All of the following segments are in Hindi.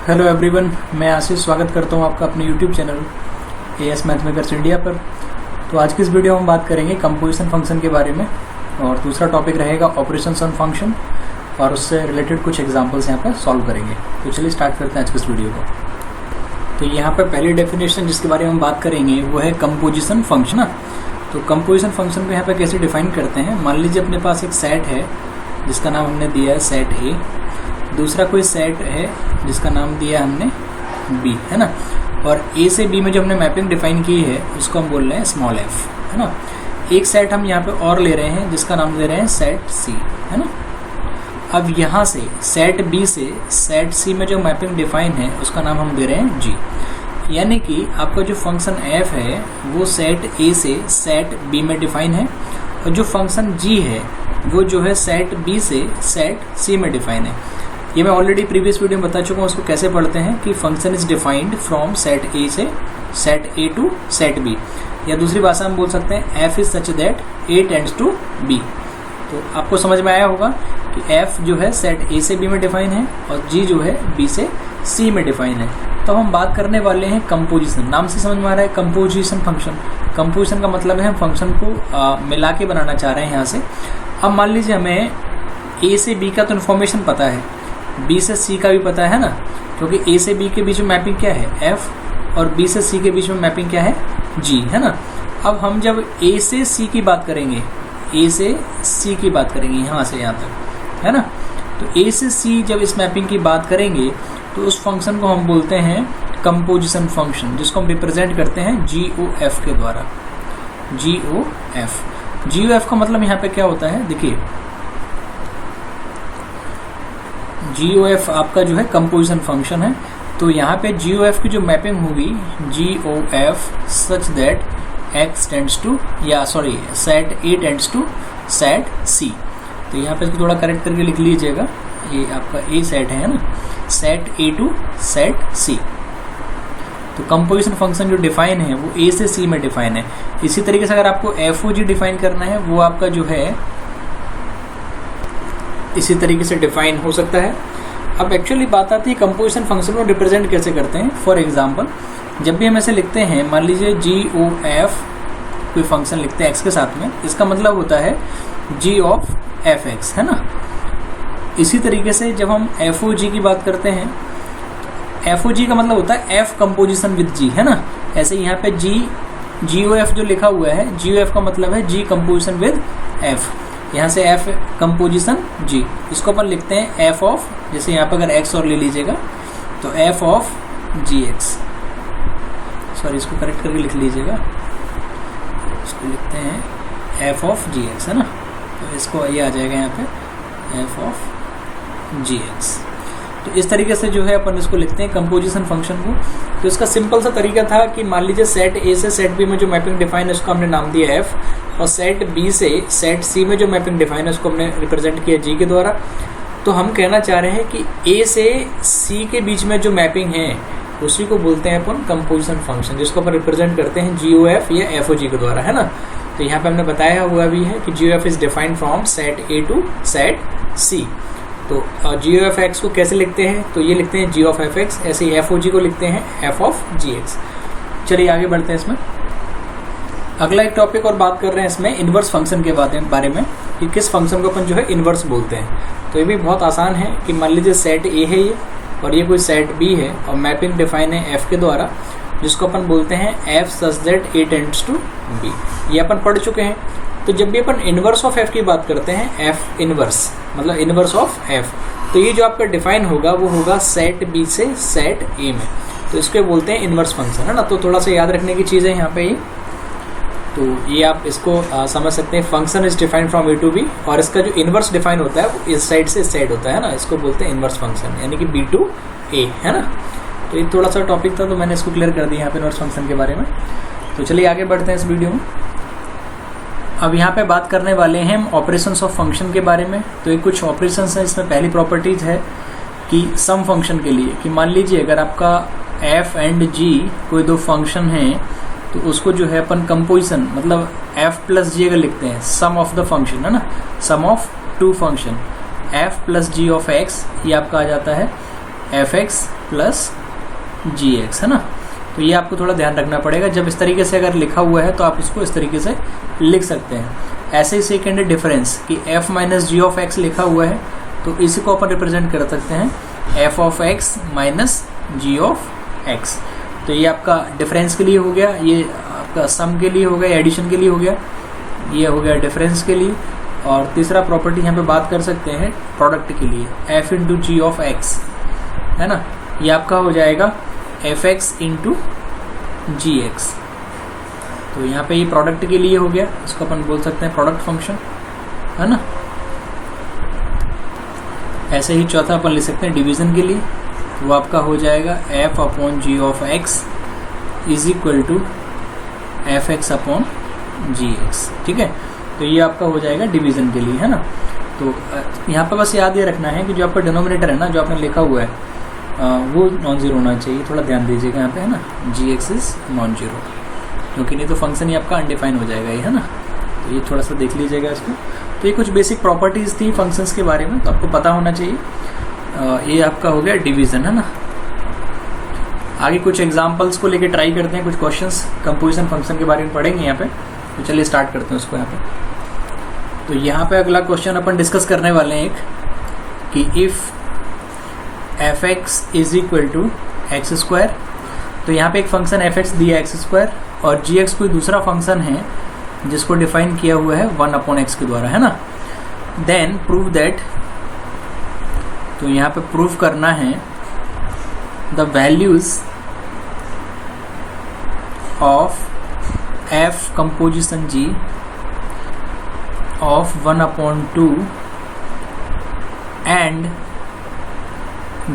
हेलो एवरीवन, मैं आशीष स्वागत करता हूं आपका अपने यूट्यूब चैनल एएस मैथमेकर्स इंडिया पर। तो आज की इस वीडियो में हम बात करेंगे कंपोजिशन फंक्शन के बारे में और दूसरा टॉपिक रहेगा ऑपरेशंस ऑन फंक्शन और उससे रिलेटेड कुछ एग्जांपल्स यहां पर सॉल्व करेंगे। तो चलिए स्टार्ट करते हैं आज की इस वीडियो को। तो यहाँ पर पहली डेफिनेशन जिसके बारे में हम बात करेंगे वो है कंपोजिशन फंक्शन। तो कंपोजिशन फंक्शन को यहाँ पर कैसे डिफाइन करते हैं। मान लीजिए अपने पास एक सेट है जिसका नाम हमने दिया है सेट ए, दूसरा कोई सेट है जिसका नाम दिया हमने बी, है ना। और ए से बी में जो हमने मैपिंग डिफाइन की है उसको हम बोल रहे हैं स्मॉल एफ, है ना। एक सेट हम यहाँ पे और ले रहे हैं जिसका नाम दे रहे हैं सेट सी, है ना। अब यहाँ से सेट बी से सेट सी में जो मैपिंग डिफाइन है उसका नाम हम दे रहे हैं जी। यानी कि आपका जो फंक्शन एफ है वो सेट ए से सेट बी में डिफाइन है और जो फंक्शन जी है वो जो है सेट बी से सेट सी में डिफाइन है। ये मैं ऑलरेडी प्रीवियस वीडियो में बता चुका हूँ। उसको कैसे पढ़ते हैं कि function is defined from set A से set A to set B, या दूसरी भाषा में बोल सकते हैं f is such that A tends to B. तो आपको समझ में आया होगा कि एफ जो है सेट ए से बी में डिफाइन है और जी जो है बी से सी में डिफाइन है। तो हम बात करने वाले हैं कंपोजिशन। नाम से समझ में आ रहा है कंपोजिशन फंक्शन। कंपोजिशन का मतलब है हम फंक्शन को मिला के बनाना चाह रहे हैं यहाँ से। अब मान लीजिए हमें ए से बी का तो इन्फॉर्मेशन पता है, बी से सी का भी पता है ना, क्योंकि ए से बी के बीच में मैपिंग क्या है एफ और बी से सी के बीच में मैपिंग क्या है जी, है ना। अब हम जब ए से सी की बात करेंगे, ए से सी की बात करेंगे यहाँ से यहाँ तक, है ना। तो ए से सी जब इस मैपिंग की बात करेंगे तो उस फंक्शन को हम बोलते हैं कंपोजिशन फंक्शन, जिसको हम रिप्रेजेंट करते हैं जी ओ एफ के द्वारा। जी ओ एफ का मतलब यहाँ पे क्या होता है, देखिए GOF आपका जो है कंपोजिशन फंक्शन है। तो यहाँ पे GOF की जो मैपिंग होगी GOF such that x tends to set A tends to set C। तो यहाँ पे इसको थोड़ा करेक्ट करके लिख लीजिएगा, ये आपका A सेट है ना, set A to set C। तो कंपोजिशन फंक्शन जो डिफाइन है वो A से C में डिफाइन है। इसी तरीके से अगर आपको FOG डिफाइन करना है वो आपका जो है इसी तरीके से डिफाइन हो सकता है। अब एक्चुअली बात आती है कंपोजिशन फंक्शन को रिप्रेजेंट कैसे करते हैं। फॉर एग्जांपल जब भी हम ऐसे लिखते हैं, मान लीजिए GOF कोई फंक्शन लिखते हैं x के साथ में, इसका मतलब होता है g ऑफ fx, है ना। इसी तरीके से जब हम FOG की बात करते हैं, FOG का मतलब होता है f कंपोजिशन विद g, है ना। ऐसे यहाँ पे GOF जो लिखा हुआ है, GOF का मतलब है g कंपोजिशन विद f। यहाँ से f कंपोजिशन g, इसको अपन लिखते हैं f ऑफ, जैसे यहाँ पर अगर x और ले लीजिएगा तो f ऑफ gx, सॉरी इसको करेक्ट करके लिख लीजिएगा, इसको लिखते हैं f ऑफ gx, है ना। तो इसको ये आ जाएगा यहाँ पे f ऑफ gx। तो इस तरीके से जो है अपन इसको लिखते हैं कंपोजिशन फंक्शन को। तो इसका सिंपल सा तरीका था कि मान लीजिए सेट ए से सेट बी में जो मैपिंग डिफाइन है उसको हमने नाम दिया f, और सेट बी से सेट सी में जो मैपिंग डिफाइन है उसको हमने रिप्रेजेंट किया जी के द्वारा। तो हम कहना चाह रहे हैं कि ए से सी के बीच में जो मैपिंग है उसी को बोलते हैं अपन कंपोजिशन फंक्शन, जिसको अपन रिप्रेजेंट करते हैं GOF या FOG के द्वारा, है ना। तो यहाँ पे हमने बताया हुआ भी है कि GOF is defined from set A to set C. तो GOF x को कैसे लिखते हैं, तो ये लिखते हैं g ऑफ fx, ऐसे ही FOG को लिखते हैं f ऑफ gx। चलिए आगे बढ़ते हैं इसमें। अगला एक टॉपिक और बात कर रहे हैं इसमें इनवर्स फंक्शन के बारे में, कि किस फंक्शन को अपन जो है इनवर्स बोलते हैं। तो ये भी बहुत आसान है कि मान लीजिए सेट ए है ये और ये कोई सेट बी है और मैपिंग डिफाइन है f के द्वारा, जिसको अपन बोलते हैं f such that a tends to b। ये अपन पढ़ चुके हैं। तो जब भी अपन इनवर्स ऑफ f की बात करते हैं, f इनवर्स मतलब इनवर्स ऑफ f, तो ये जो आपका डिफाइन होगा वो होगा सेट b से सेट a में। तो इसको बोलते हैं इनवर्स फंक्शन, है ना। तो थोड़ा सा याद रखने की चीज़ है यहाँ पे ये। तो ये आप इसको समझ सकते हैं, function is defined from A to B, और इसका जो इनवर्स डिफाइन होता है वो इस साइड से इस साइड होता है ना, इसको बोलते हैं इनवर्स फंक्शन, यानी कि b टू a, है ना। तो ये थोड़ा सा टॉपिक था तो मैंने इसको क्लियर कर दिया यहाँ पे इनवर्स फंक्शन के बारे में। तो चलिए आगे बढ़ते हैं इस वीडियो में। अब यहाँ पे बात करने वाले हैं हम ऑपरेशंस ऑफ फंक्शन के बारे में। तो ये कुछ ऑपरेशंस हैं। इसमें पहली प्रॉपर्टीज है कि सम फंक्शन के लिए, कि मान लीजिए अगर आपका f एंड g कोई दो फंक्शन हैं तो उसको जो है अपन कंपोजिशन मतलब f प्लस जी अगर लिखते हैं, सम ऑफ द फंक्शन, है ना, sum of two function f plus g of x, ये आपका आ जाता है f x plus g x, है ना। तो ये आपको थोड़ा ध्यान रखना पड़ेगा, जब इस तरीके से अगर लिखा हुआ है तो आप इसको इस तरीके से लिख सकते हैं। ऐसे ही सेकेंड है डिफरेंस कि f minus g of x लिखा हुआ है, तो इसी को अपन रिप्रेजेंट कर सकते हैं f of x minus g of x. तो ये आपका डिफरेंस के लिए हो गया, ये आपका सम के लिए हो गया, एडिशन के लिए हो गया, ये हो गया डिफरेंस के लिए। और तीसरा प्रॉपर्टी यहाँ पे बात कर सकते हैं प्रोडक्ट के लिए, f into g of x, है ना। ये आपका हो जाएगा f x into g x. तो यहाँ पे ये प्रोडक्ट के लिए हो गया, इसको अपन बोल सकते हैं प्रोडक्ट फंक्शन, है ना। ऐसे ही चौथा अपन लिख सकते हैं डिवीजन के लिए, वो आपका हो जाएगा f upon g of x is equal to f x upon g x, ठीक है। तो ये आपका हो जाएगा डिवीजन के लिए, है ना। तो यहाँ पे बस याद ये रखना है कि जो आपका डिनोमिनेटर है ना, जो आपने लिखा हुआ है वो नॉन जीरो होना चाहिए, थोड़ा ध्यान दीजिएगा यहाँ पे, है ना। जी एक्स इज नॉन जीरो, क्योंकि नहीं तो फंक्शन ही आपका अनडिफाइन हो जाएगा ये, है ना। तो ये थोड़ा सा देख लीजिएगा इसको। तो ये कुछ बेसिक प्रॉपर्टीज़ थी फंक्शंस के बारे में, तो आपको पता होना चाहिए। ये आपका हो गया डिवीज़न, है ना। आगे कुछ एग्जांपल्स को लेके ट्राई करते हैं, कुछ क्वेश्चंस कंपोजिशन फंक्शन के बारे में पढ़ेंगे यहाँ पे। तो चलिए स्टार्ट करते हैं उसको यहाँ पे। तो यहाँ पे अगला क्वेश्चन अपन डिस्कस करने वाले हैं एक कि if f x is equal to x square, तो यहाँ पे एक फंक्शन एफ एक्स दिया एक्स स्क्वायर और जी एक्स कोई दूसरा फंक्शन है जिसको डिफाइन किया हुआ है 1 अपॉन एक्स के द्वारा, है ना। देन प्रूव दैट, तो यहाँ पे प्रूव करना है the values of f composition g of 1 upon 2 and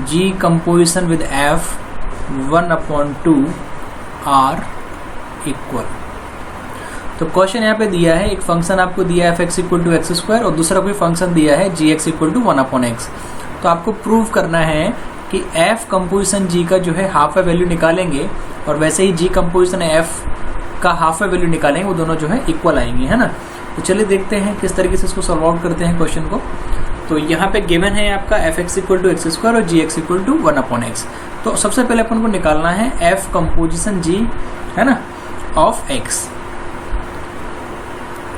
g composition with f 1 upon 2 are equal. तो क्वेश्चन यहाँ पे दिया है, एक फंक्शन आपको दिया है f x equal to x square और दूसरा कोई फंक्शन दिया है g x equal to 1 upon x. तो आपको प्रूव करना है कि एफ कंपोजिशन जी का जो है हाफ वैल्यू निकालेंगे और वैसे ही जी कंपोजिशन एफ का हाफ वैल्यू निकालेंगे, वो दोनों जो है इक्वल आएंगे, है ना। तो चलिए देखते हैं किस तरीके से इसको सॉल्व आउट करते हैं क्वेश्चन को। तो यहाँ पे गिवन है आपका f x equal to x square और g x equal to 1 upon x. तो सबसे पहले अपन को निकालना है एफ कंपोजिशन जी, है ना, ऑफ एक्स,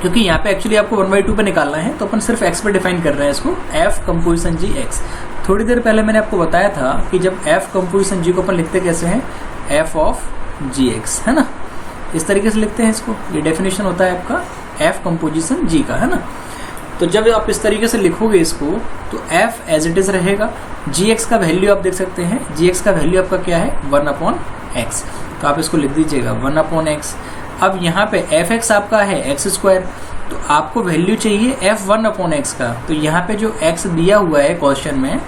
क्योंकि यहाँ पे एक्चुअली आपको 1/2 पे निकालना है, तो अपन सिर्फ एक्स पे डिफाइन कर रहे हैं इसको, एफ कंपोजिशन जी एक्स। थोड़ी देर पहले मैंने आपको बताया था कि जब एफ कंपोजिशन जी को अपन लिखते कैसे हैं, एफ ऑफ जी एक्स, है ना, इस तरीके से लिखते हैं इसको। ये डेफिनेशन होता है आपका एफ कंपोजिशन जी का, है ना। तो जब आप इस तरीके से लिखोगे इसको, तो एफ एज इट इज रहेगा। जी एक्स का वैल्यू आप देख सकते हैं, जी एक्स का वैल्यू आपका क्या है, 1 अपॉन एक्स। तो आप इसको लिख दीजिएगा 1 अपॉन एक्स। अब यहाँ पे एफ एक्स आपका है एक्स स्क्वायर, तो आपको वैल्यू चाहिए एफ 1 अपॉन एक्स का। तो यहाँ पे जो एक्स दिया हुआ है क्वेश्चन में,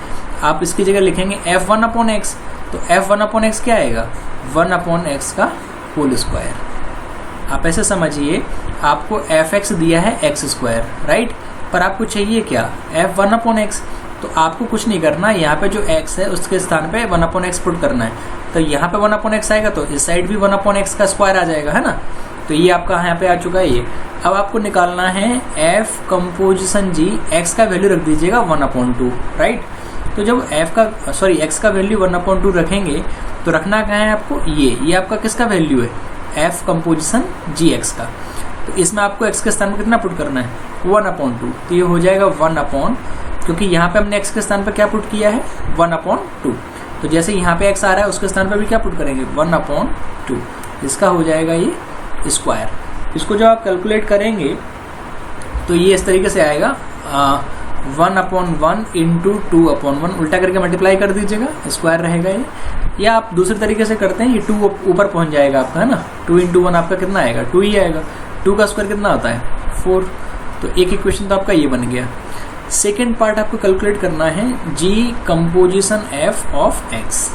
आप इसकी जगह लिखेंगे एफ 1 अपॉन एक्स। तो एफ 1 अपॉन एक्स क्या आएगा, 1 अपॉन एक्स का होल स्क्वायर। आप ऐसे समझिए, आपको एफ एक्स दिया है एक्स स्क्वायर, राइट, पर आपको चाहिए क्या, एफ 1 अपॉन एक्स। तो आपको कुछ नहीं करना, यहाँ पे जो x है उसके स्थान पे 1 अपॉन एक्स पुट करना है। तो यहाँ पे 1 अपॉन एक्स आएगा तो इस साइड भी 1 अपॉन एक्स का स्क्वायर आ जाएगा, है ना। तो ये आपका यहाँ पे आ चुका है ये। अब आपको निकालना है एफ कंपोजिशन जी, x का वैल्यू रख दीजिएगा 1 अपॉन 2, राइट। तो जब x का वैल्यू 1 अपॉन 2 रखेंगे तो रखना क्या है आपको, ये आपका किसका वैल्यू है, एफ कंपोजिशन जी एक्स का। तो इसमें आपको x के स्थान पर कितना पुट करना है, 1 अपॉन 2। तो ये हो जाएगा 1 अपॉन, क्योंकि यहाँ पे हमने x के स्थान पर क्या पुट किया है, 1 अपॉन 2। तो जैसे यहाँ पे x आ रहा है उसके स्थान पर भी क्या पुट करेंगे, 1 अपॉन 2। इसका हो जाएगा ये स्क्वायर। इसको जब आप कैलकुलेट करेंगे तो ये इस तरीके से आएगा, 1 अपॉन 1 इंटू 2 अपॉन 1, उल्टा करके मल्टीप्लाई कर दीजिएगा, स्क्वायर रहेगा ये। या आप दूसरे तरीके से करते हैं, ये 2 ऊपर पहुँच जाएगा आपका, है ना। 2 इंटू 1 आपका कितना आएगा, 2 ही आएगा। 2 का स्क्वायर कितना होता है, 4। तो एक इक्वेशन तो आपका ये बन गया। सेकेंड पार्ट आपको कैलकुलेट करना है जी कंपोजिशन एफ ऑफ एक्स।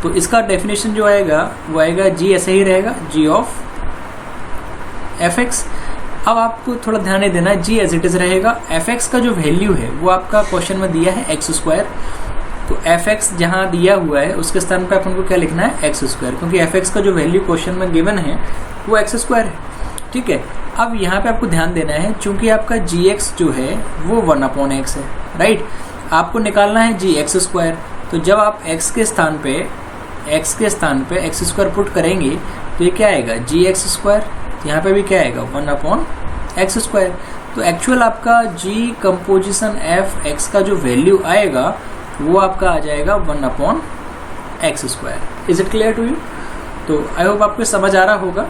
तो इसका डेफिनेशन जो आएगा वो आएगा जी ऐसे ही रहेगा, जी ऑफ एफ एक्स। अब आपको थोड़ा ध्यान देना है, जी एज इट इज रहेगा। एफ एक्स का जो वैल्यू है वो आपका क्वेश्चन में दिया है एक्स स्क्वायर। तो एफ एक्स जहाँ दिया हुआ है उसके स्थान पर अपन को क्या लिखना है, एक्स स्क्वायर, क्योंकि एफ एक्स का जो वैल्यू क्वेश्चन में गिवन है वो एक्स स्क्वायर है, ठीक है। अब यहाँ पे आपको ध्यान देना है, चूंकि आपका जी एक्स जो है वो 1 अपॉन एक्स है, राइट। आपको निकालना है जी एक्स स्क्वायर। तो जब आप x के स्थान पे एक्स स्क्वायर पुट करेंगे तो ये क्या आएगा जी एक्स स्क्वायर, यहाँ पे भी क्या आएगा 1/x स्क्वायर। तो एक्चुअल आपका g कंपोजिशन f x का जो वैल्यू आएगा वो आपका आ जाएगा 1/x square. Is it clear to you? तो आई होप आपको समझ आ रहा होगा,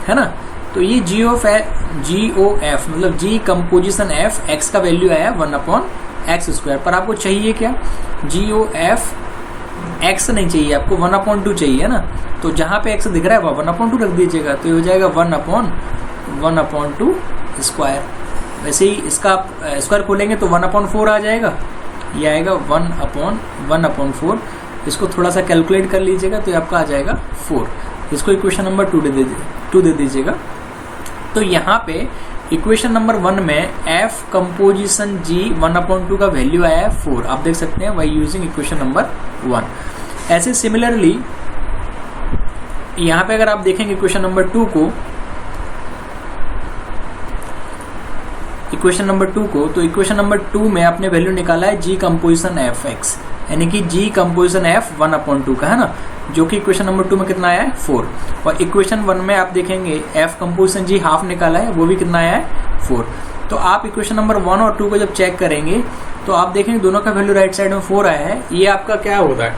है ना। तो ये जी ओ एफ मतलब जी कंपोजिशन एफ एक्स का वैल्यू आया 1/x स्क्वायर। पर आपको चाहिए क्या, जी ओ एफ एक्स नहीं चाहिए, आपको 1/2 चाहिए, है ना। तो जहाँ पे एक्स दिख रहा है वहाँ 1/2 रख दीजिएगा, तो ये हो जाएगा 1/2 स्क्वायर। वैसे ही इसका आप स्क्वायर खोलेंगे तो 1/4 आ जाएगा, ये आएगा 1/4। इसको थोड़ा सा कैलकुलेट कर लीजिएगा तो ये आपका आ जाएगा 4। इसको इक्वेशन नंबर 2 दे दीजिएगा। तो यहाँ पे इक्वेशन नंबर 1 में f कंपोजिशन g 1/2 का वैल्यू आया है 4, आप देख सकते हैं बाई यूजिंग इक्वेशन नंबर 1। ऐसे सिमिलरली यहाँ पे अगर आप देखेंगे इक्वेशन नंबर 2 को, तो इक्वेशन नंबर 2 में आपने वैल्यू निकाला है g कंपोजिशन f x, यानी कि g कंपोजिशन f 1/2 का, है ना, जो कि इक्वेशन नंबर 2 में कितना आया है 4। और इक्वेशन 1 में आप देखेंगे f कंपोजिशन g हाफ निकाला है, वो भी कितना आया है 4। तो आप इक्वेशन नंबर 1 और 2 को जब चेक करेंगे तो आप देखेंगे दोनों का वैल्यू राइट साइड में 4 आया है। ये आपका क्या होता है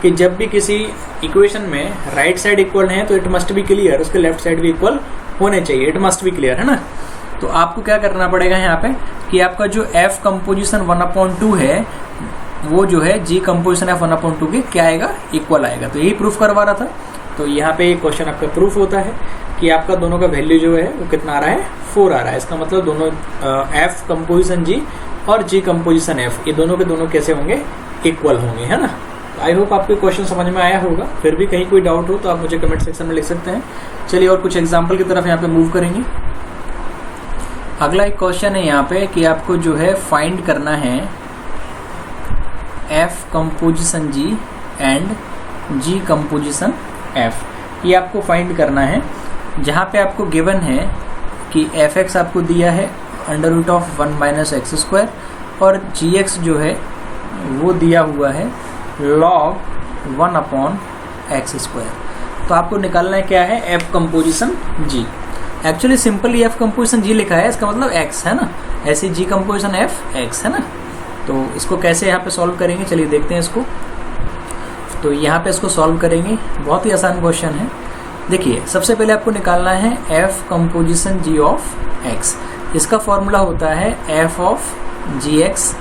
कि जब भी किसी इक्वेशन में राइट साइड इक्वल है तो इट मस्ट बी क्लियर, उसके लेफ्ट साइड भी इक्वल होने चाहिए, इट मस्ट बी क्लियर, है ना। तो आपको क्या करना पड़ेगा यहाँ पे कि आपका जो f कंपोजिशन 1/2 है वो जो है g कंपोजिशन f 1/2 के क्या आएगा, इक्वल आएगा। तो यही प्रूफ करवा रहा था। तो यहाँ पे एक क्वेश्चन आपका प्रूफ होता है कि आपका दोनों का वैल्यू जो है वो कितना आ रहा है, 4 आ रहा है। इसका मतलब दोनों f कंपोजिशन g और g कंपोजिशन f ये दोनों के दोनों कैसे होंगे, इक्वल होंगे, है ना। आई होप आपको क्वेश्चन समझ में आया होगा। फिर भी कहीं कोई डाउट हो तो आप मुझे कमेंट सेक्शन में लिख सकते हैं। चलिए और कुछ एग्जाम्पल की तरफ यहाँ पे मूव करेंगे। अगला एक क्वेश्चन है यहाँ पे कि आपको जो है फाइंड करना है f composition g and g composition f। ये आपको फाइंड करना है, जहाँ पे आपको गिवन है कि fx आपको दिया है √1 - x² और gx जो है वो दिया हुआ है log 1/x²। तो आपको निकालना है क्या है, f composition g। Actually simply f composition g लिखा है, इसका मतलब x है ना, ऐसे g कंपोजिशन f x, है ना। तो इसको कैसे यहाँ पे सॉल्व करेंगे, चलिए देखते हैं इसको। तो यहाँ पे इसको सॉल्व करेंगे, बहुत ही आसान क्वेश्चन है। देखिए सबसे पहले आपको निकालना है f composition g of x। इसका फॉर्मूला होता है f ऑफ gx,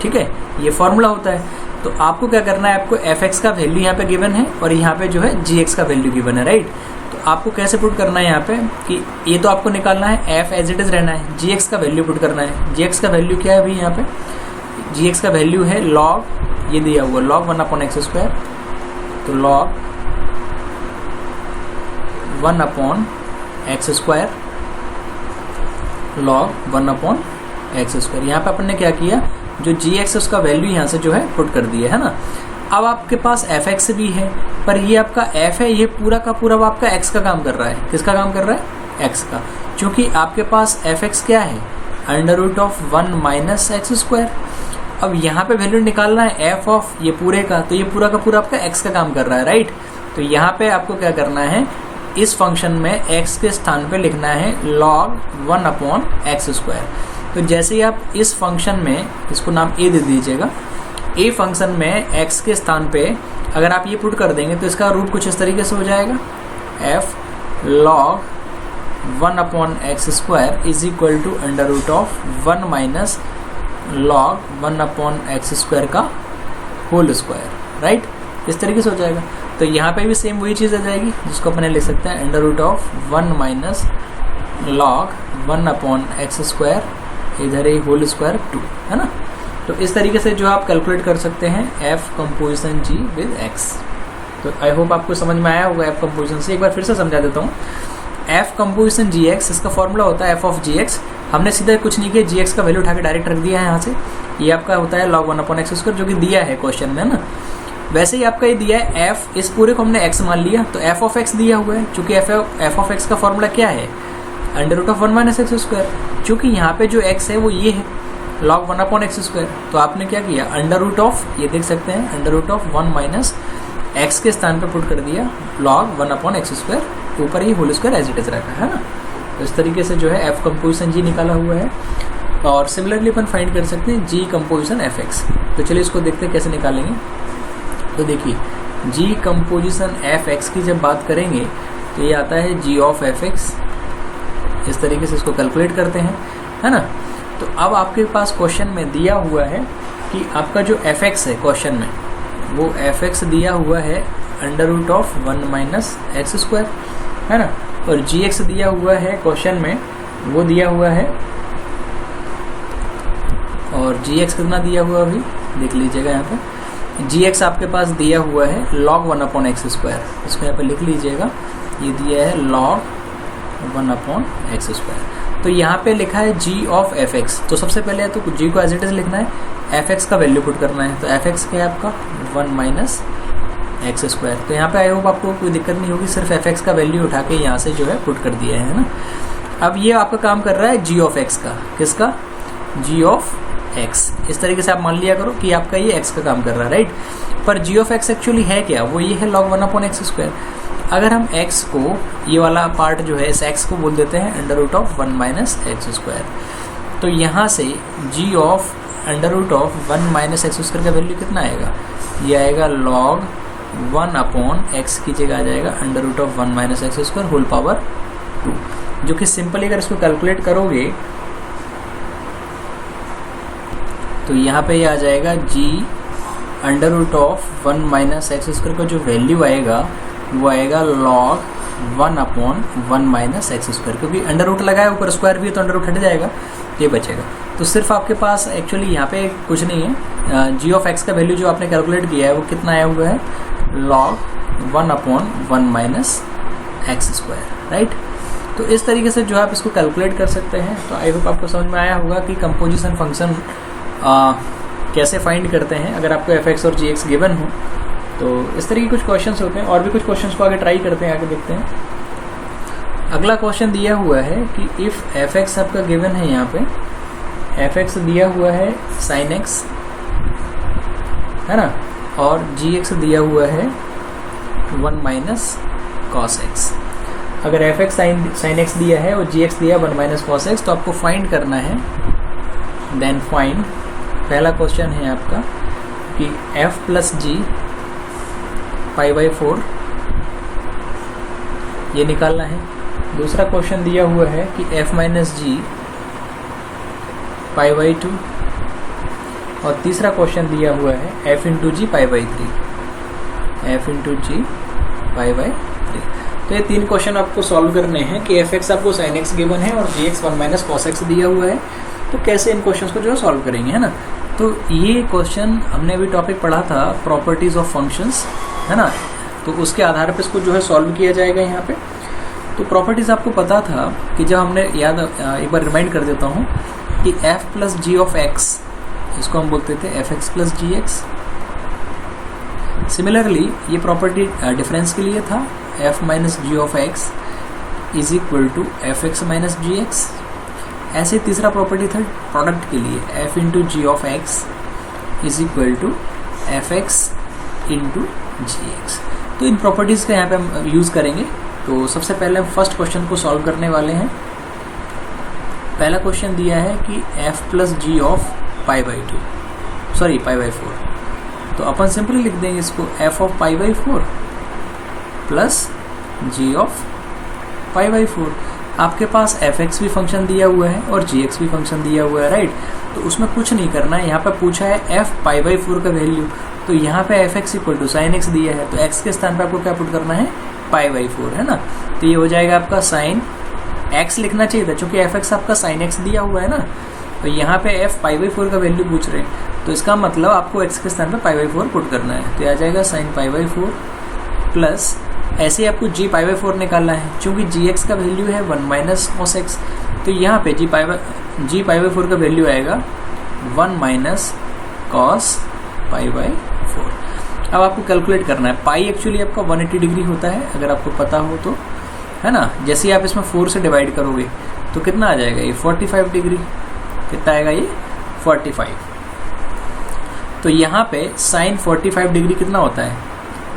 ठीक है, ये फॉर्मूला होता है। तो आपको क्या करना है, आपको fx का वैल्यू यहाँ पे गिवन है और यहाँ पे जो है gx का वैल्यू गिवन है, राइट। तो आपको कैसे पुट करना है यहाँ पे कि ये तो आपको निकालना है, f एज इट इज रहना है, gx का वैल्यू पुट करना है। gx का वैल्यू क्या है भाई, यहाँ पे gx का वैल्यू है log, ये दिया हुआ log 1/x²। तो log 1/x², log 1/x²। यहाँ पे अपन ने क्या किया, जो gx उसका वैल्यू यहाँ से जो है पुट कर दिया, है ना। अब आपके पास fx भी है, पर ये आपका f है, ये पूरा का पूरा आपका x का काम कर रहा है। किसका काम कर रहा है, x का, क्योंकि आपके पास fx क्या है, √1 - x²। अब यहाँ पे वैल्यू निकालना है f ऑफ ये पूरे का, तो ये पूरा का पूरा आपका x का काम कर रहा है, राइट। तो यहाँ पे आपको क्या करना है, इस फंक्शन में x के स्थान पे लिखना है log 1/x²। तो जैसे ही आप इस फंक्शन में इसको नाम a दे दीजिएगा, a फंक्शन में x के स्थान पे अगर आप ये पुट कर देंगे तो इसका रूट कुछ इस तरीके से हो जाएगा, f log 1/x² is equal to √1 - log 1/x² का होल स्क्वायर, राइट। इस तरीके से हो जाएगा। तो यहाँ पे भी सेम वही चीज़ आ जाएगी, जिसको अपने लिख सकते हैं √1 - log 1/x², इधर ही होल स्क्वायर 2, है ना। तो इस तरीके से जो आप कैलकुलेट कर सकते हैं f composition g with x। तो आई होप आपको समझ में आया होगा f कंपोजिशन से। एक बार फिर से समझा देता हूँ, f कंपोजिशन gx, इसका फॉर्मूला होता है f ऑफ gx। हमने सीधा कुछ नहीं किया, gx का वैल्यू उठा के डायरेक्ट रख दिया है यहाँ से। ये आपका होता है log 1/x², जो कि दिया है क्वेश्चन में, ना। वैसे ही आपका ये दिया है f, इस पूरे को हमने x मान लिया, तो f ऑफ x दिया हुआ है। चूँकि f ऑफ x का फॉर्मूला क्या है, √1 - x²। चूँकि यहाँ पे जो x है वो ये है, log 1 अपॉन एक्स स्क्वायर। तो आपने क्या किया, अंडर रूट ऑफ, ये देख सकते हैं, under root of 1 minus x के स्थान पर पुट कर दिया log 1 अपॉन एक्स स्क्वायर, ऊपर ही whole square as it is रखा है ना। तो इस तरीके से जो है एफ कंपोजिशन जी निकाला हुआ है। और सिमिलरली अपन फाइंड कर सकते हैं जी कंपोजिशन एफ एक्स। तो चलिए इसको देखते हैं कैसे निकालेंगे। तो देखिए जी कंपोजिशन एफ एक्स की जब बात करेंगे तो ये आता है जी ऑफ एफ एक्स। इस तरीके से इसको कैलकुलेट करते हैं, है ना। तो अब आपके पास क्वेश्चन में दिया हुआ है कि आपका जो एफ एक्स है क्वेश्चन में, वो एफ एक्स दिया हुआ है under root of 1 minus x square, है ना। और जी एक्स दिया हुआ है क्वेश्चन में, वो दिया हुआ है, और जी एक्स कितना दिया हुआ अभी देख लीजिएगा यहाँ पे। जी एक्स आपके पास दिया हुआ है log 1 अपॉन एक्स स्क्वायर, इसको यहाँ पे लिख लीजिएगा, ये दिया है log 1 अपॉन एक्स स्क्वायर। तो यहाँ पे लिखा है जी ऑफ एफ एक्स। तो सबसे पहले तो जी को एज इट इज लिखना है, एफ एक्स का वैल्यू पुट करना है। तो एफ एक्स क्या है आपका 1 माइनस एक्स स्क्वायर। तो यहाँ पे आई होप आपको कोई दिक्कत नहीं होगी, सिर्फ एफ एक्स का वैल्यू उठा के यहाँ से जो है पुट कर दिया है ना। अब ये आपका काम कर रहा है जी ऑफ एक्स का, किसका, जी ऑफ एक्स। इस तरीके से आप मान लिया करो कि आपका ये एक्स का काम कर रहा है, राइट। पर जी ऑफ एक्स एक्चुअली है क्या, वो ये है log 1 अपॉन एक्स स्क्वायर। अगर हम एक्स को, ये वाला पार्ट जो है इस एक्स को बोल देते हैं under root of 1 minus x square. तो यहाँ से g of under root of 1 minus x square का वैल्यू कितना आएगा, ये आएगा log 1 अपॉन एक्स की जगह आ जाएगा under root of 1 minus x square whole power 2, जो कि सिंपली अगर इसको कैलकुलेट करोगे तो यहाँ पे ये आ जाएगा g under root of 1 minus x square का जो वैल्यू आएगा वो आएगा log 1 upon 1 minus x square, क्योंकि अंडर रूट लगा है ऊपर स्क्वायर भी है तो अंडर रूट हट जाएगा, ये बचेगा। तो सिर्फ आपके पास एक्चुअली यहाँ पे कुछ नहीं है, जी ऑफ एक्स का वैल्यू जो आपने कैलकुलेट किया है वो कितना आया हुआ है log 1 upon 1 minus x square, right. तो इस तरीके से जो आप इसको कैलकुलेट कर सकते हैं। तो आई होप आपको समझ में आया होगा कि कंपोजिशन फंक्शन कैसे फाइंड करते हैं अगर आपको एफ एक्स और जी एक्स गिवन हो। तो इस तरह के कुछ क्वेश्चंस होते हैं, और भी कुछ क्वेश्चंस को आगे ट्राई करते हैं, आगे देखते हैं। अगला क्वेश्चन दिया हुआ है कि इफ़ एफ एक्स आपका गिवन है, यहाँ पे एफ एक्स दिया हुआ है साइन एक्स, है ना, और जी एक्स दिया हुआ है 1 माइनस कॉस एक्स। अगर एफ एक्स साइन एक्स दिया है और जी एक्स दिया 1 माइनस कॉस एक्स, तो आपको फाइंड करना है, देन फाइंड। पहला क्वेश्चन है आपका कि f plus g pi by 4 ये निकालना है। दूसरा क्वेश्चन दिया हुआ है कि f minus g pi by 2, और तीसरा क्वेश्चन दिया हुआ है f into g pi by 3, f into g pi by 3। तो ये 3 क्वेश्चन आपको सॉल्व करने हैं कि एफ एक्स आपको साइन एक्स गिवन है और g x 1 minus cos x दिया हुआ है। तो कैसे इन क्वेश्चंस को जो है सॉल्व करेंगे, है ना। तो ये क्वेश्चन हमने अभी टॉपिक पढ़ा था प्रॉपर्टीज ऑफ फंक्शंस, है ना। तो उसके आधार पर इसको जो है सॉल्व किया जाएगा यहाँ पे। तो प्रॉपर्टीज आपको पता था कि जब हमने याद एक बार रिमाइंड कर देता हूँ कि f plus g of x, इसको हम बोलते थे f x plus g x. Similarly ये प्रॉपर्टी डिफरेंस के लिए था, f minus g of x is equal to f x minus g x. ऐसे तीसरा प्रॉपर्टी था प्रोडक्ट के लिए, f into g of x is equal to f x into g x. तो इन प्रॉपर्टीज़ का यहाँ पे हम यूज़ करेंगे। तो सबसे पहले हम फर्स्ट क्वेश्चन को सॉल्व करने वाले हैं। पहला क्वेश्चन दिया है कि f plus g of pi by 2, sorry pi by 4। तो अपन सिंपली लिख देंगे इसको f of pi by 4 plus g of pi by 4। आपके पास एफ एक्स भी फंक्शन दिया हुआ है और जी एक्स भी फंक्शन दिया हुआ है, राइट। तो उसमें कुछ नहीं करना है, यहाँ पे पूछा है एफ पाई बाई 4 का वैल्यू। तो यहाँ पे f x equal to sine x दिया है, तो एक्स के स्थान पे आपको क्या पुट करना है, पाई बाई 4, है ना। तो ये हो जाएगा आपका साइन एक्स लिखना चाहिए था, चूंकि एफ एक्स आपका साइन एक्स दिया हुआ है ना। तो यहाँ पे एफ पाई बाई 4 का वैल्यू पूछ रहे हैं, तो इसका मतलब आपको एक्स के स्थान पे पाई बाई 4 पुट करना है। तो आ जाएगा साइन पाई बाई 4 प्लस, ऐसे ही आपको जी पाई बाई 4 निकालना है, चूंकि जी एक्स का वैल्यू है 1 माइनस कॉस एक्स। तो यहाँ पे जी पाई बाई 4 का वैल्यू आएगा 1 माइनस कॉस पाई बाई 4। अब आपको कैलकुलेट करना है, पाई एक्चुअली आपका 180 डिग्री होता है, अगर आपको पता हो तो, है ना। जैसे ही आप इसमें 4 से डिवाइड करोगे तो कितना आ जाएगा, ये 45 डिग्री। कितना आएगा ये 45। तो यहाँ पे साइन 45 डिग्री कितना होता है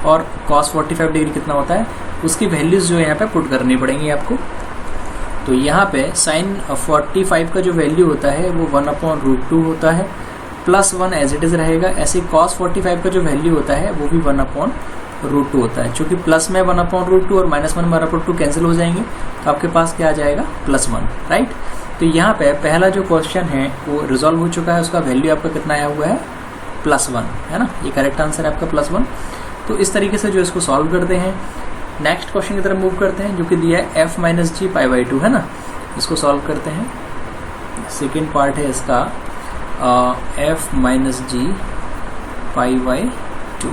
और कॉस 45 डिग्री कितना होता है, उसकी वैल्यूज़ जो है यहाँ पे पुट करनी पड़ेंगी आपको। तो यहाँ पे साइन 45 का जो वैल्यू होता है वो 1/√2 होता है, +1 एज इट इज़ रहेगा। ऐसे कॉस 45 का जो वैल्यू होता है वो भी 1/√2 होता है। चूँकि प्लस में 1/√2 और -1/√2 कैंसिल हो जाएंगे, तो आपके पास क्या आ जाएगा, +1, राइट। तो यहाँ पे पहला जो क्वेश्चन है वो रिजॉल्व हो चुका है, उसका वैल्यू आपका कितना आया हुआ है, +1, है ना। ये करेक्ट आंसर है आपका +1। तो इस तरीके से जो इसको सॉल्व करते हैं। नेक्स्ट क्वेश्चन की तरफ मूव करते हैं, जो कि दिया है f - g π/2, है ना। इसको सॉल्व करते हैं। सेकेंड पार्ट है इसका f - g π/2।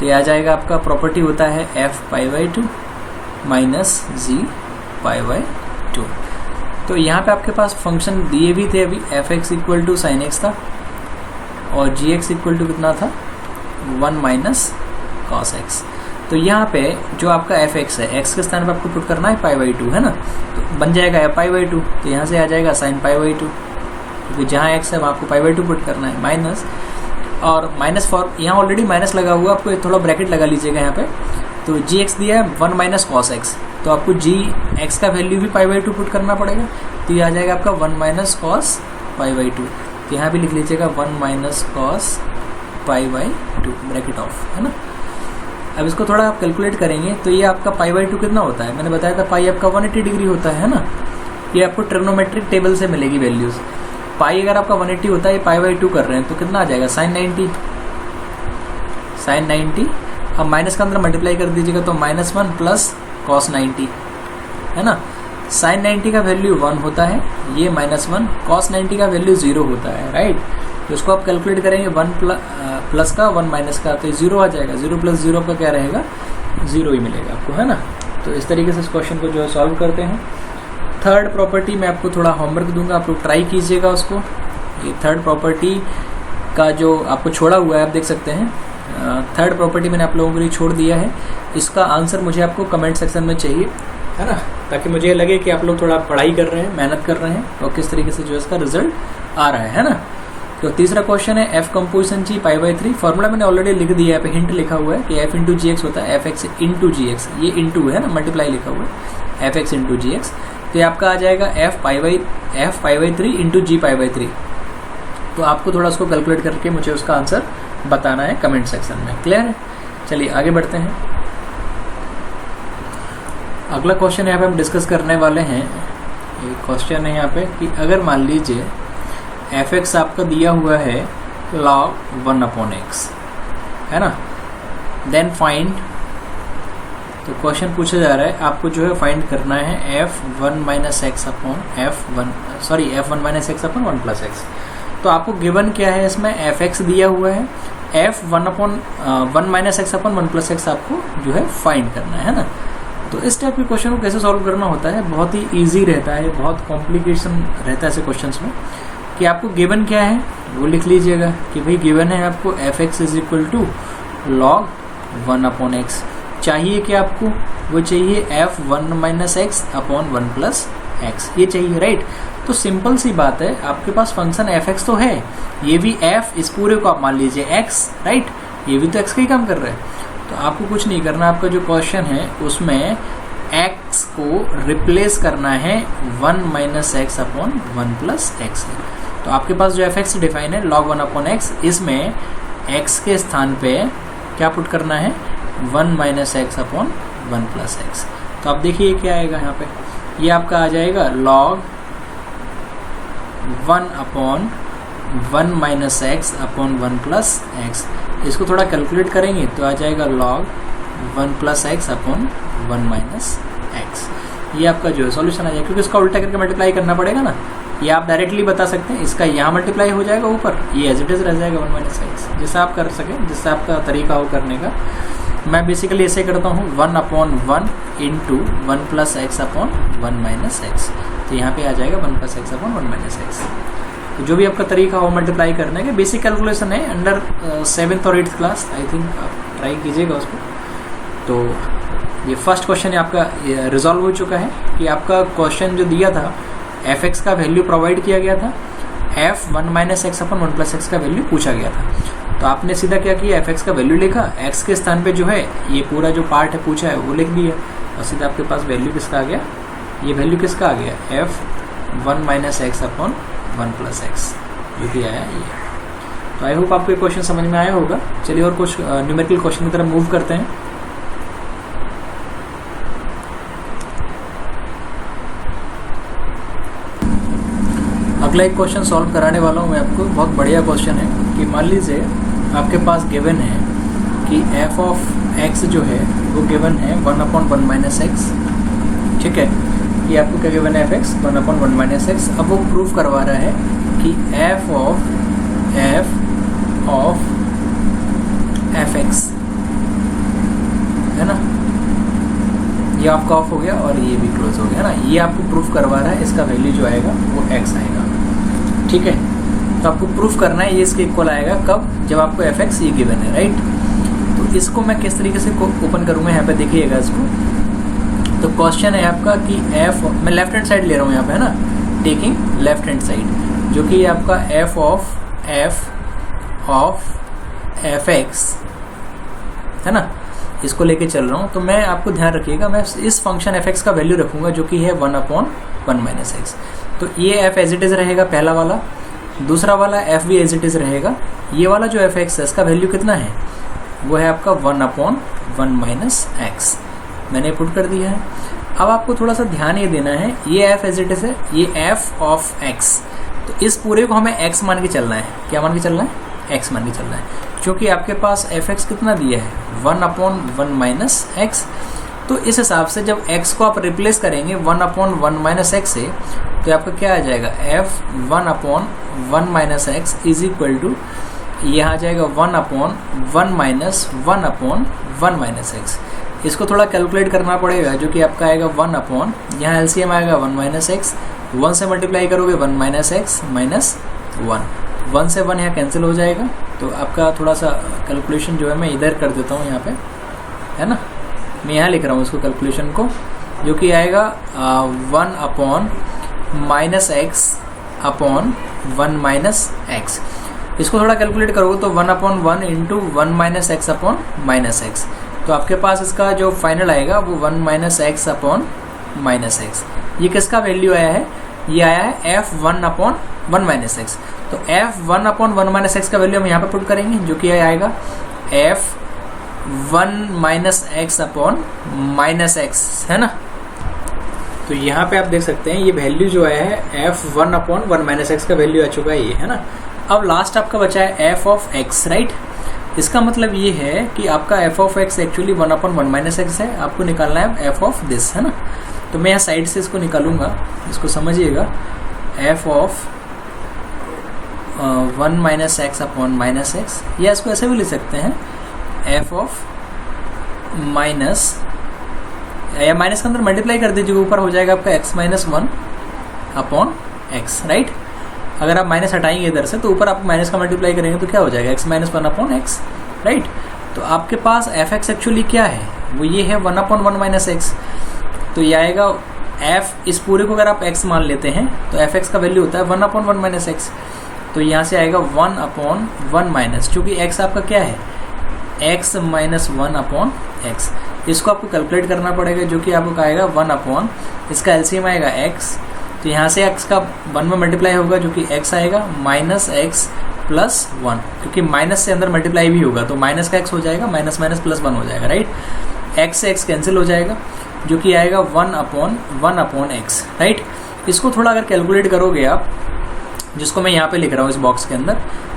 तो ये आ जाएगा आपका, प्रॉपर्टी होता है f π/2 माइनस g π/2। तो यहाँ पे आपके पास फंक्शन दिए भी थे अभी, fx = sin x था और gx = कितना था, 1 - cos x। तो यहाँ पे जो आपका fx है, x के स्थान पर आपको पुट करना है π/2, है ना। तो बन जाएगा π/2, तो यहाँ से आ जाएगा sin π/2, क्योंकि जहाँ x है वहाँ आपको π/2 पुट करना है, माइनस, और माइनस फॉर यहाँ ऑलरेडी माइनस लगा हुआ, आपको थोड़ा ब्रैकेट लगा लीजिएगा यहाँ पे। तो gx दिया है 1 - cos x, तो आपको gx का वैल्यू भी π/2 पुट करना पड़ेगा। तो ये आ जाएगा आपका 1 - cos π/2। तो यहाँ भी लिख लीजिएगा 1 - cos π/2, ब्रैकेट ऑफ, है ना। अब इसको थोड़ा आप कैलकुलेट करेंगे तो ये आपका π/2 कितना होता है, मैंने बताया था पाई आपका 180 डिग्री होता है ना। ये आपको ट्रिग्नोमेट्रिक टेबल से मिलेगी वैल्यूज़। पाई अगर आपका 180 होता है, π/2 कर रहे हैं, तो कितना आ जाएगा, sin 90। अब माइनस का अंदर मल्टीप्लाई कर दीजिएगा, तो -1 + cos 90, है ना। sin 90 का वैल्यू 1 होता है, ये -1, cos 90 का वैल्यू 0 होता है, राइट। तो इसको आप कैलकुलेट करेंगे, 1 प्लस का 1 माइनस का, तो 0 आ जाएगा। 0 + 0 का क्या रहेगा, 0 ही मिलेगा आपको, है ना। तो इस तरीके से इस क्वेश्चन को जो है सॉल्व करते हैं। थर्ड प्रॉपर्टी मैं आपको थोड़ा होमवर्क दूंगा, आप लोग ट्राई कीजिएगा उसको। ये थर्ड प्रॉपर्टी का जो आपको छोड़ा हुआ है, आप देख सकते हैं। थर्ड प्रॉपर्टी मैंने आप लोगों के लिए छोड़ दिया है, इसका आंसर मुझे आपको कमेंट सेक्शन में चाहिए, है ना, ताकि मुझे लगे कि आप लोग थोड़ा पढ़ाई कर रहे हैं, मेहनत कर रहे हैं और किस तरीके से जो इसका रिजल्ट आ रहा है ना। तो तीसरा क्वेश्चन है f कंपोजिशन g π/3। फॉर्मूला मैंने ऑलरेडी लिख दिया है, पे हिंट लिखा हुआ है कि f × gx होता है fx × gx, ये इंटू है ना, मल्टीप्लाई लिखा हुआ है fx × gx। तो ये आपका आ जाएगा f π/3 × g π/3। तो आपको थोड़ा उसको कैलकुलेट करके मुझे उसका आंसर बताना है कमेंट सेक्शन में, क्लियर है। चलिए आगे बढ़ते हैं। अगला क्वेश्चन यहाँ पे हम डिस्कस करने वाले हैं। ये क्वेश्चन है यहाँ पे कि अगर मान लीजिए fx आपका दिया हुआ है log 1/x, है ना, देन फाइंड। तो क्वेश्चन पूछा जा रहा है आपको जो है फाइंड करना है f1 - x f1 - x अपन 1 + x। तो आपको गिवन क्या है, इसमें fx दिया हुआ है, f1 - x अपन 1 + x आपको जो है फाइंड करना है ना। तो इस टाइप के क्वेश्चन को कैसे सॉल्व करना होता है, बहुत ही ईजी रहता है, बहुत कॉम्प्लिकेशन रहता है ऐसे क्वेश्चन में। कि आपको गिवन क्या है वो लिख लीजिएगा कि भाई गिवन है आपको fx = log 1/x। चाहिए कि आपको वो चाहिए f1 - x अपन 1 + x, ये चाहिए, राइट। तो सिंपल सी बात है, आपके पास फंक्शन fx तो है, ये भी f, इस पूरे को आप मान लीजिए x, राइट, ये भी तो x का ही काम कर रहा है। तो आपको कुछ नहीं करना, आपका जो क्वेश्चन है उसमें x को रिप्लेस करना है 1 - x अपन 1 + x। तो आपके पास जो fx डिफाइन है log 1/x, इसमें x के स्थान पे क्या पुट करना है, 1 - x अपन 1 + x। तो आप देखिए क्या आएगा यहाँ पे, ये आपका आ जाएगा log 1/1 - x अपन 1 + x। इसको थोड़ा कैलकुलेट करेंगे तो आ जाएगा log 1 + x अपन 1 - x। ये आपका जो है सॉल्यूशन आ जाएगा, क्योंकि इसका उल्टा करके मल्टीप्लाई करना पड़ेगा ना। ये आप डायरेक्टली बता सकते हैं, इसका यहाँ मल्टीप्लाई हो जाएगा ऊपर, ये एज इट इज रह जाएगा 1 - x, जिससे आप कर सकें, जिससे आपका तरीका हो करने का। मैं बेसिकली ऐसे करता हूँ 1/1 × 1 + x अपन 1 - x। तो यहाँ पे आ जाएगा 1 + x अपन 1 - x। तो जो भी आपका तरीका हो मल्टीप्लाई करने का, बेसिक कैलकुलेशन है, अंडर 7th और 8th क्लास, आई थिंक आप ट्राई कीजिएगा उसको। तो ये फर्स्ट क्वेश्चन आपका रिजॉल्व हो चुका है कि आपका क्वेश्चन जो दिया था fx का वैल्यू प्रोवाइड किया गया था, F 1 minus x upon 1 plus x का वैल्यू पूछा गया था। तो आपने सीधा क्या किया, एफ एक्स का वैल्यू लिखा, एक्स के स्थान पे जो है ये पूरा जो पार्ट है पूछा है वो लिख दिया, और सीधा आपके पास वैल्यू किसका आ गया, ये वैल्यू किसका आ गया, F 1 minus x upon 1 plus x, जो कि आया ये। तो आई होप आपको ये क्वेश्चन समझ में आया होगा। चलिए और कुछ न्यूमेरिकल क्वेश्चन की तरफ मूव करते हैं। अगला एक क्वेश्चन सॉल्व कराने वाला हूँ मैं आपको, बहुत बढ़िया क्वेश्चन है कि मान लीजिए आपके पास गिवन है कि एफ ऑफ एक्स जो है वो गिवन है 1/1 माइनस एक्स, ठीक है, ये आपको क्या गिवन है, एफ एक्स 1/1 माइनस एक्स। अब वो प्रूव करवा रहा है कि एफ ऑफ एफ एक्स है ना, ये आपका ऑफ हो गया और ये भी क्लोज हो गया ना, ये आपको प्रूफ करवा रहा है इसका वैल्यू जो आएगा वो एक्स आएगा, ठीक है। तो आपको प्रूफ करना है ये इसके इक्वल आएगा कब, जब आपको एफ एक्स ये गिवन है, राइट। तो इसको मैं किस तरीके से ओपन करूँगा, यहाँ पे देखिएगा इसको। तो क्वेश्चन है आपका कि एफ, मैं लेफ्ट हैंड साइड ले रहा हूँ यहाँ पे है ना, टेकिंग लेफ्ट हैंड साइड, जो कि आपका एफ ऑफ एफ एक्स है ना, इसको लेके चल रहा हूँ। तो मैं आपको ध्यान रखिएगा, मैं इस फंक्शन एफ एक्स का वैल्यू रखूंगा जो कि है 1/1 माइनस एक्स। तो ये एफ एज इट इज रहेगा पहला वाला, दूसरा वाला एफ भी एज इट इज रहेगा। ये वाला जो एफ एक्स है इसका वैल्यू कितना है, वो है आपका 1/1 माइनस एक्स, मैंने पुट कर दिया है। अब आपको थोड़ा सा ध्यान ये देना है, ये एफ एज इट इज है, ये एफ ऑफ एक्स, तो इस पूरे को हमें एक्स मान के चलना है। क्या मान के चलना है, एक्स मान के चलना है, क्योंकि आपके पास एफ एक्स कितना दिया है 1/1 माइनस एक्स। तो इस हिसाब से जब x को आप रिप्लेस करेंगे 1/1 माइनस एक्स से, तो आपका क्या आ जाएगा, f 1/1 minus x is equal to, यह आ जाएगा 1/1 माइनस 1/1 माइनस एक्स। इसको थोड़ा कैलकुलेट करना पड़ेगा, जो कि आपका आएगा 1/, यहाँ एलसीएम आएगा 1 माइनस एक्स, 1 से मल्टीप्लाई करोगे 1 माइनस एक्स माइनस 1 से 1 यहाँ कैंसिल हो जाएगा। तो आपका थोड़ा सा कैलकुलेशन जो है मैं इधर कर देता हूँ यहाँ पे, है ना, मैं यहाँ लिख रहा हूँ इसको कैलकुलेशन को, जो कि आएगा 1/, minus x upon 1 minus x. इसको थोड़ा कैलकुलेट करोगे तो 1/1 into 1 minus x upon minus x, तो आपके पास इसका जो फाइनल आएगा वो 1 minus x upon minus x. ये किसका वैल्यू आया है, ये आया है एफ 1/1 माइनस एक्स। तो एफ 1/1 माइनस एक्स का वैल्यू हम यहाँ पे पुट करेंगे, जो कि आएगा F 1 minus x upon minus x, है ना। तो यहाँ पे आप देख सकते हैं ये वैल्यू जो है एफ 1/1 माइनस एक्स का वैल्यू आ चुका है ये, है ना। अब लास्ट आपका बचा है एफ ऑफ एक्स, राइट। इसका मतलब ये है कि आपका F of x actually 1/1 minus x है, आपको निकालना है एफ ऑफ दिस, है ना। तो मैं यहाँ साइड से इसको निकालूंगा, इसको समझिएगा, F of 1 minus x upon minus x, या इसको ऐसे भी लिख सकते हैं, एफ ऑफ माइनस, या माइनस के अंदर मल्टीप्लाई कर दीजिए, ऊपर हो जाएगा आपका x minus 1 upon x, right. अगर आप माइनस हटाएंगे इधर से तो ऊपर आप माइनस का मल्टीप्लाई करेंगे तो क्या हो जाएगा, x minus 1 upon x, right. तो आपके पास एफ एक्स एक्चुअली क्या है, वो ये है 1/1 माइनस एक्स। तो ये आएगा एफ, इस पूरे को अगर आप x मान लेते हैं तो एफ एक्स का वैल्यू होता है 1/1 माइनस एक्स। तो यहाँ से आएगा 1/1 माइनस, क्योंकि x आपका क्या है, x माइनस 1 अपॉन एक्स। इसको आपको कैलकुलेट करना पड़ेगा, जो कि आपको आएगा 1/, इसका एलसीएम आएगा x। तो यहाँ से x का 1 में मल्टीप्लाई होगा, जो कि x आएगा माइनस एक्स प्लस 1, क्योंकि माइनस से अंदर मल्टीप्लाई भी होगा तो माइनस का x हो जाएगा, माइनस माइनस प्लस 1 हो जाएगा, राइट। x से x कैंसिल हो जाएगा, जो कि आएगा 1/1 अपॉन एक्स, राइट। इसको थोड़ा अगर कैलकुलेट करोगे आप, जिसको मैं यहाँ पे लिख रहा हूँ इस बॉक्स के अंदर,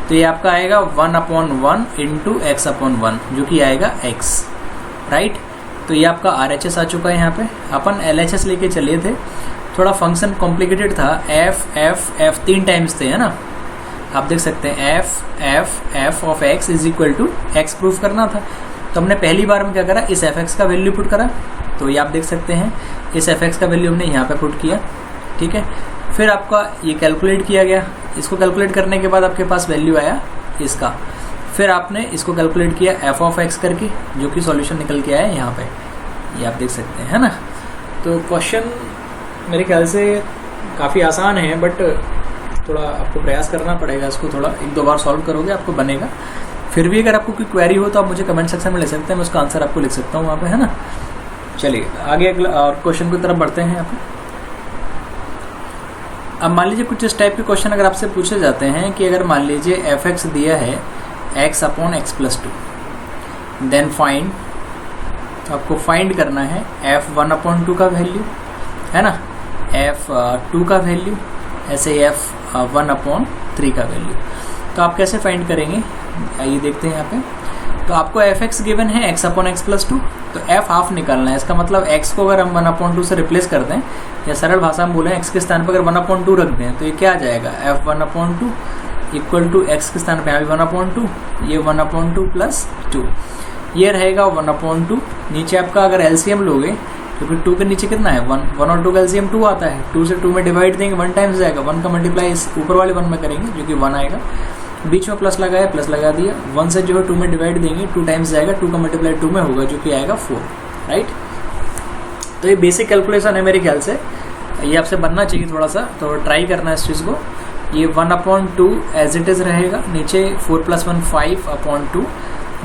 तो ये आपका आएगा 1/1 इंटू एक्स अपॉन 1, जो कि आएगा x, राइट। तो ये आपका RHS आ चुका है। यहाँ पे अपन LHS लेके चले थे, थोड़ा फंक्शन कॉम्प्लिकेटेड था, f 3 टाइम्स थे, है ना। आप देख सकते हैं f of x is equal to x proof करना था। तो हमने पहली बार में क्या करा, इस एफ एक्स का वैल्यू पुट करा, तो ये आप देख सकते हैं इस एफ एक्स का वैल्यू हमने यहाँ पे पुट किया, ठीक है। फिर आपका ये कैलकुलेट किया गया, इसको कैलकुलेट करने के बाद आपके पास वैल्यू आया इसका, फिर आपने इसको कैलकुलेट किया एफ ऑफ एक्स करके, जो कि सॉल्यूशन निकल के आया यहाँ पे, ये आप देख सकते हैं, है ना। तो क्वेश्चन मेरे ख्याल से काफ़ी आसान है, बट थोड़ा आपको प्रयास करना पड़ेगा, इसको थोड़ा 1-2 बार सॉल्व करोगे आपको बनेगा। फिर भी अगर आपको कोई क्वेरी हो तो आप मुझे कमेंट सेक्शन में ले सकते हैं, मैं उसका आंसर आपको लिख सकता हूँ वहाँ पे, है ना। चलिए आगे अगला और क्वेश्चन की तरफ बढ़ते हैं यहाँ पे। अब मान लीजिए कुछ इस टाइप के क्वेश्चन अगर आपसे पूछे जाते हैं कि अगर मान लीजिए f(x) दिया है x/(x+2), देन फाइंड, तो आपको फाइंड करना है f1/2 का वैल्यू, है ना, f2 का वैल्यू, ऐसे ही f1/3 का वैल्यू। तो आप कैसे फाइंड करेंगे आइए देखते हैं यहाँ पे। तो आपको f(x) गिवन है x/(x+2), तो f हाफ निकालना है। इसका मतलब x को अगर हम 1/2 से रिप्लेस कर दें, या सरल भाषा में बोलें x के स्थान पर अगर 1/2 रख दें, तो ये क्या आ जाएगा, f1/2 इक्वल टू x के स्थान पर यहाँ भी 1/2, ये 1/2 प्लस 2, ये रहेगा 1/2। नीचे आपका अगर एलसीएम लोगे, क्योंकि 2 के नीचे कितना है 1 और 2 का एलसीएम 2 आता है, 2 से 2 में डिवाइड देंगे 1 टाइम्स जाएगा, 1 का मल्टीप्लाई इस ऊपर वाले 1 में करेंगे जो कि 1 आएगा, बीच में प्लस लगाया, प्लस लगा दिया, 1 से जो है 2 में डिवाइड देंगे, 2 टाइम्स जाएगा, 2 का मल्टीप्लाई 2 में होगा जो कि आएगा 4, राइट। तो ये बेसिक कैलकुलेशन है मेरे ख्याल से, ये आपसे बनना चाहिए थोड़ा सा, तो ट्राई करना है इस चीज़ को। ये 1/2 एज इट इज़ रहेगा, नीचे 4 + 1 5/2,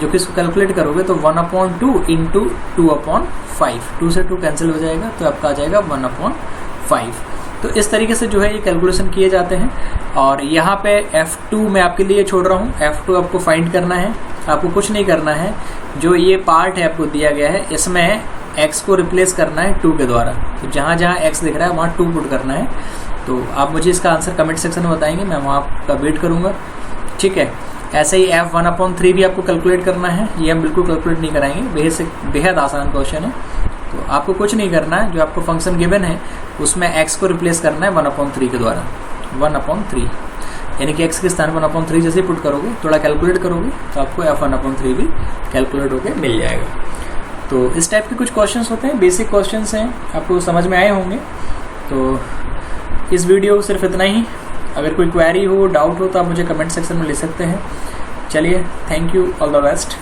जो कि इसको कैलकुलेट करोगे तो 1/2 इंटू 2/5, 2 से 2 कैंसिल हो जाएगा, तो आपका आ जाएगा 1/5। तो इस तरीके से जो है ये कैलकुलेशन किए जाते हैं। और यहाँ पे f2 मैं आपके लिए छोड़ रहा हूँ, f2 आपको फाइंड करना है, आपको कुछ नहीं करना है, जो ये पार्ट है आपको दिया गया है इसमें x को रिप्लेस करना है 2 के द्वारा, तो जहाँ जहाँ x दिख रहा है वहाँ 2 पुट करना है। तो आप मुझे इसका आंसर कमेंट सेक्शन में बताएंगे, मैं वहाँ आपका वेट करूँगा, ठीक है। ऐसे ही f1/3 भी आपको कैलकुलेट करना है, ये हम बिल्कुल कैलकुलेट नहीं कराएंगे, बेहद आसान क्वेश्चन है। तो आपको कुछ नहीं करना है, जो आपको फंक्शन गिवन है उसमें x को रिप्लेस करना है 1/3 के द्वारा, 1/3, यानी कि x के स्थान 1/3 जैसे पुट करोगे, थोड़ा कैलकुलेट करोगे तो आपको f1/3 भी कैलकुलेट होकर मिल जाएगा। तो इस टाइप के कुछ क्वेश्चंस होते हैं, बेसिक क्वेश्चंस हैं, आपको समझ में आए होंगे। तो इस वीडियो सिर्फ इतना ही, अगर कोई क्वेरी हो, डाउट हो तो आप मुझे कमेंट सेक्शन में ले सकते हैं। चलिए, thank you, all the best.